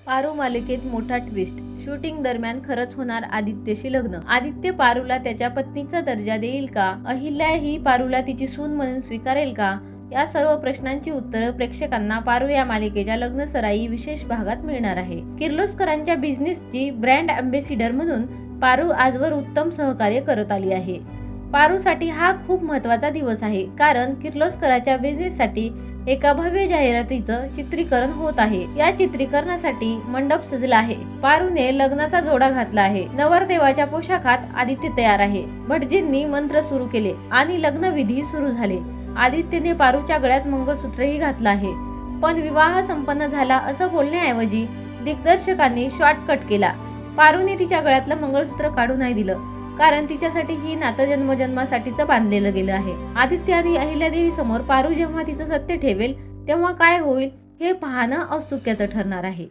पारू मालिकेत मोठा twist. Shooting दरम्यान खरंच होणार आदित्यशी लग्न. आदित्य पारूला त्याच्या पत्नीचा दर्जा देईल का? अहिल्या ही पारूला तिची सून म्हणून स्वीकारेल का? या सर्व प्रश्नांची उत्तरं प्रेक्षकांना पारू या मालिकेच्या लग्नसराई विशेष भागात मिळणार आहे. किर्लोस्करांच्या बिझनेसची ब्रँड अँबॅसिडर म्हणून पारू आजवर उत्तम सहकार्य करत आली आहे. पारूसाठी हा खूप महत्त्वाचा दिवस आहे, कारण किर्लोस्कराच्या बिझनेससाठी एका भव्य जाहिरातीचं चित्रीकरण होत आहे. या चित्रीकरणासाठी मंडप सजला आहे. पारूने लग्नाचा जोडा घातला आहे. नवरदेवाच्या पोशाखात आदित्य तयार आहे. भटजींनी मंत्र सुरू केले आणि लग्नविधी सुरू झाले. आदित्यने पारूच्या गळ्यात मंगळसूत्रही घातलं आहे. पण विवाह संपन्न झाला असं बोलण्याऐवजी दिग्दर्शकांनी शॉर्टकट केला. पारूने तिच्या गळ्यातलं मंगळसूत्र काढू नाही दिलं, कारण तिच्यासाठी ही नातं जन्मजन्मासाठीचं बांधलेलं गेलं आहे. आदित्य आणि अहिल्यादेवी समोर पारू जेव्हा तिचं सत्य ठेवेल तेव्हा काय होईल हे पाहणं औत्सुक्याचं ठरणार आहे.